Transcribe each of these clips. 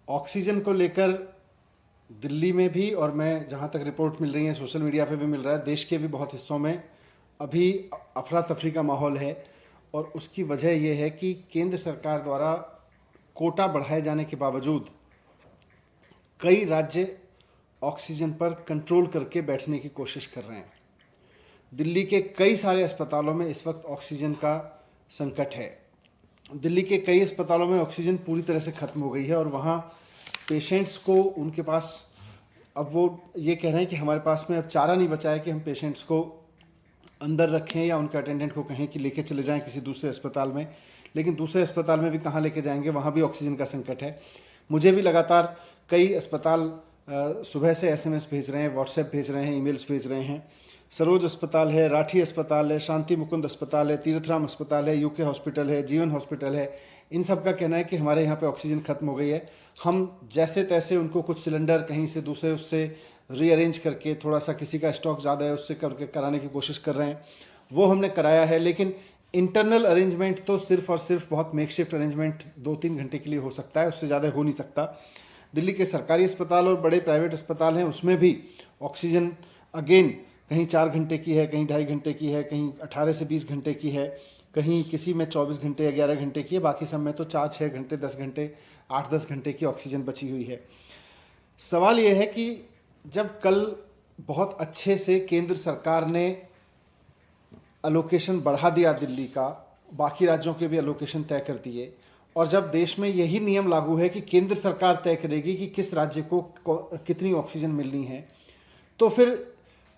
Oxygen को लेकर दिल्ली में भी, और मैं जहाँ तक रिपोर्ट मिल रही है सोशल मीडिया पे भी मिल रहा है, देश के भी बहुत हिस्सों में अभी अफरा तफरी का माहौल है। और उसकी वजह यह है कि केंद्र सरकार द्वारा कोटा बढ़ाए जाने के बावजूद कई राज्य ऑक्सीजन पर कंट्रोल करके बैठने की कोशिश कर रहे हैं। दिल्ली के कई सारे अस्पतालों में इस वक्त ऑक्सीजन का संकट है। दिल्ली के कई अस्पतालों में ऑक्सीजन पूरी तरह से ख़त्म हो गई है और वहाँ पेशेंट्स को उनके पास, अब वो ये कह रहे हैं कि हमारे पास में अब चारा नहीं बचा है कि हम पेशेंट्स को अंदर रखें या उनके अटेंडेंट को कहें कि लेके चले जाएं किसी दूसरे अस्पताल में। लेकिन दूसरे अस्पताल में भी कहाँ लेके जाएंगे, वहाँ भी ऑक्सीजन का संकट है। मुझे भी लगातार कई अस्पताल सुबह से एसएमएस भेज रहे हैं, व्हाट्सएप भेज रहे हैं, ईमेल्स भेज रहे हैं। सरोज अस्पताल है, राठी अस्पताल है, शांति मुकुंद अस्पताल है, तीर्थराम अस्पताल है, यूके हॉस्पिटल है, जीवन हॉस्पिटल है, इन सब का कहना है कि हमारे यहाँ पे ऑक्सीजन खत्म हो गई है। हम जैसे तैसे उनको कुछ सिलेंडर कहीं से दूसरे उससे रीअरेंज करके, थोड़ा सा किसी का स्टॉक ज़्यादा है उससे करके कराने की कोशिश कर रहे हैं। वो हमने कराया है, लेकिन इंटरनल अरेंजमेंट तो सिर्फ और सिर्फ बहुत मेकशिफ्ट अरेंजमेंट 2-3 घंटे के लिए हो सकता है, उससे ज़्यादा हो नहीं सकता। दिल्ली के सरकारी अस्पताल और बड़े प्राइवेट अस्पताल हैं, उसमें भी ऑक्सीजन अगेन कहीं 4 घंटे की है, कहीं 2.5 घंटे की है, कहीं 18 से 20 घंटे की है, कहीं किसी में 24 घंटे या 11 घंटे की है, बाकी सब में तो 4-6 घंटे, 10 घंटे, 8-10 घंटे की ऑक्सीजन बची हुई है। सवाल यह है कि जब कल बहुत अच्छे से केंद्र सरकार ने अलोकेशन बढ़ा दिया दिल्ली का, बाकी राज्यों के भी अलोकेशन तय कर दिए, और जब देश में यही नियम लागू है कि केंद्र सरकार तय करेगी कि किस राज्य को कितनी ऑक्सीजन मिलनी है, तो फिर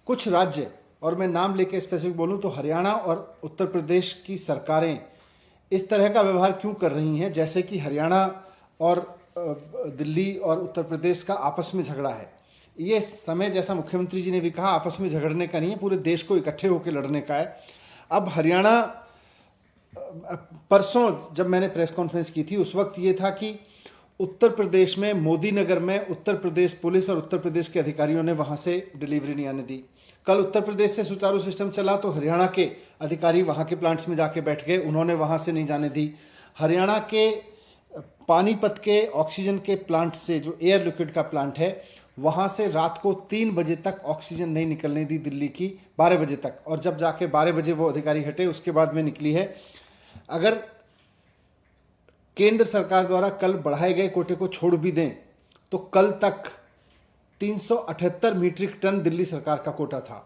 कुछ राज्य, और मैं नाम लेके स्पेसिफिक बोलूं तो हरियाणा और उत्तर प्रदेश की सरकारें इस तरह का व्यवहार क्यों कर रही हैं जैसे कि हरियाणा और दिल्ली और उत्तर प्रदेश का आपस में झगड़ा है। ये समय, जैसा मुख्यमंत्री जी ने भी कहा, आपस में झगड़ने का नहीं है, पूरे देश को इकट्ठे होकर लड़ने का है। अब हरियाणा, परसों जब मैंने प्रेस कॉन्फ्रेंस की थी उस वक्त ये था कि उत्तर प्रदेश में मोदी नगर में उत्तर प्रदेश पुलिस और उत्तर प्रदेश के अधिकारियों ने वहां से डिलीवरी नहीं आने दी। कल उत्तर प्रदेश से सुचारू सिस्टम चला तो हरियाणा के अधिकारी वहां के प्लांट्स में जाके बैठ गए, उन्होंने वहां से नहीं जाने दी। हरियाणा के पानीपत के ऑक्सीजन के प्लांट से, जो एयर लिक्विड का प्लांट है, वहां से रात को 3 बजे तक ऑक्सीजन नहीं निकलने दी दिल्ली की, 12 बजे तक, और जब जाके 12 बजे वो अधिकारी हटे उसके बाद में निकली है। अगर केंद्र सरकार द्वारा कल बढ़ाए गए कोटे को छोड़ भी दें तो कल तक 378 मीट्रिक टन दिल्ली सरकार का कोटा था।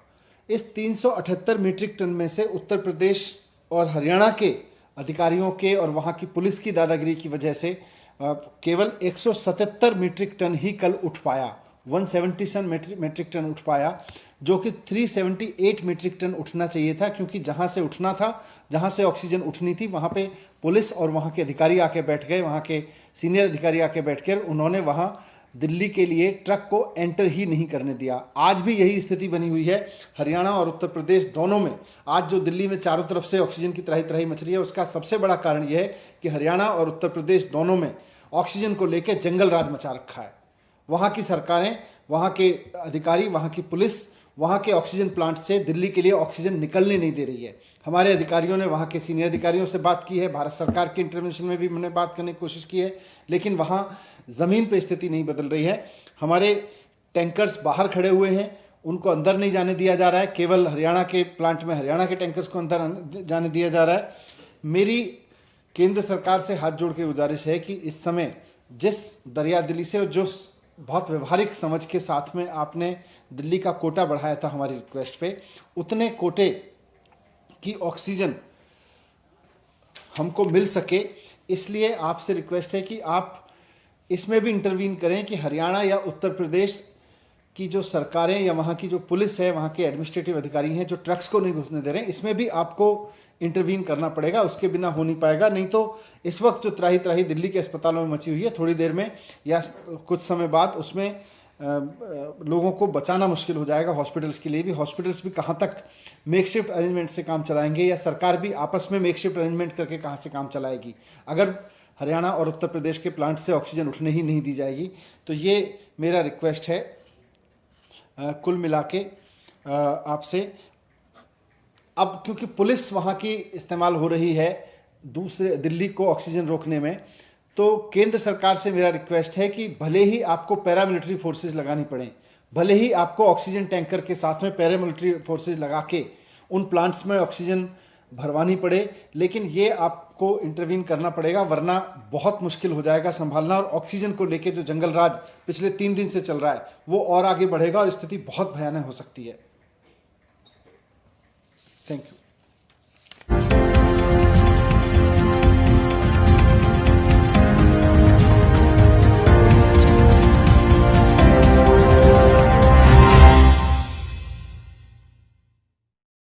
इस 378 मीट्रिक टन में से उत्तर प्रदेश और हरियाणा के अधिकारियों के और वहां की पुलिस की दादागिरी की वजह से केवल 177 मीट्रिक टन ही कल उठ पाया, 177 मीट्रिक टन उठ पाया, जो कि 378 मीट्रिक टन उठना चाहिए था, क्योंकि जहां से उठना था, जहां से ऑक्सीजन उठनी थी, वहां पे पुलिस और वहां के अधिकारी आके बैठ गए, वहां के सीनियर अधिकारी आके बैठ कर उन्होंने वहां दिल्ली के लिए ट्रक को एंटर ही नहीं करने दिया। आज भी यही स्थिति बनी हुई है हरियाणा और उत्तर प्रदेश दोनों में। आज जो दिल्ली में चारों तरफ से ऑक्सीजन की त्राही त्राही मच रही है, उसका सबसे बड़ा कारण यह है कि हरियाणा और उत्तर प्रदेश दोनों में ऑक्सीजन को लेकर जंगल राज मचा रखा है। वहां की सरकारें, वहां के अधिकारी, वहां की पुलिस वहां के ऑक्सीजन प्लांट से दिल्ली के लिए ऑक्सीजन निकलने नहीं दे रही है। हमारे अधिकारियों ने वहां के सीनियर अधिकारियों से बात की है, भारत सरकार के इंटरवेंशन में भी हमने बात करने की कोशिश की है, लेकिन वहां जमीन पे स्थिति नहीं बदल रही है। हमारे टैंकर्स बाहर खड़े हुए हैं, उनको अंदर नहीं जाने दिया जा रहा है, केवल हरियाणा के प्लांट में हरियाणा के टैंकर्स को अंदर जाने दिया जा रहा है। मेरी केंद्र सरकार से हाथ जोड़ के गुजारिश है कि इस समय जिस दरिया दिली से और जो बहुत व्यवहारिक समझ के साथ में आपने दिल्ली का कोटा बढ़ाया था हमारी रिक्वेस्ट पे, उतने कोटे की ऑक्सीजन हमको मिल सके, इसलिए आपसे रिक्वेस्ट है कि आप इसमें भी इंटरवीन करें कि हरियाणा या उत्तर प्रदेश की जो सरकारें या वहाँ की जो पुलिस है, वहाँ के एडमिनिस्ट्रेटिव अधिकारी हैं जो ट्रक्स को नहीं घुसने दे रहे हैं, इसमें भी आपको इंटरवीन करना पड़ेगा। उसके बिना हो नहीं पाएगा। नहीं तो इस वक्त जो त्राही त्राही दिल्ली के अस्पतालों में मची हुई है, थोड़ी देर में या कुछ समय बाद उसमें लोगों को बचाना मुश्किल हो जाएगा। हॉस्पिटल्स के लिए भी, हॉस्पिटल्स भी कहाँ तक मेकशिफ्ट अरेंजमेंट से काम चलाएंगे, या सरकार भी आपस में मेकशिफ्ट अरेंजमेंट करके कहाँ से काम चलाएगी, अगर हरियाणा और उत्तर प्रदेश के प्लांट से ऑक्सीजन उठने ही नहीं दी जाएगी। तो ये मेरा रिक्वेस्ट है कुल मिला के आपसे। अब क्योंकि पुलिस वहाँ की इस्तेमाल हो रही है दूसरे दिल्ली को ऑक्सीजन रोकने में, तो केंद्र सरकार से मेरा रिक्वेस्ट है कि भले ही आपको पैरामिलिट्री फोर्सेज लगानी पड़े, भले ही आपको ऑक्सीजन टैंकर के साथ में पैरामिलिट्री फोर्सेज लगा के उन प्लांट्स में ऑक्सीजन भरवानी पड़े, लेकिन ये आपको इंटरवीन करना पड़ेगा, वरना बहुत मुश्किल हो जाएगा संभालना। और ऑक्सीजन को लेके जो जंगल राज पिछले 3 दिन से चल रहा है वो और आगे बढ़ेगा और स्थिति बहुत भयानक हो सकती है। Thank you.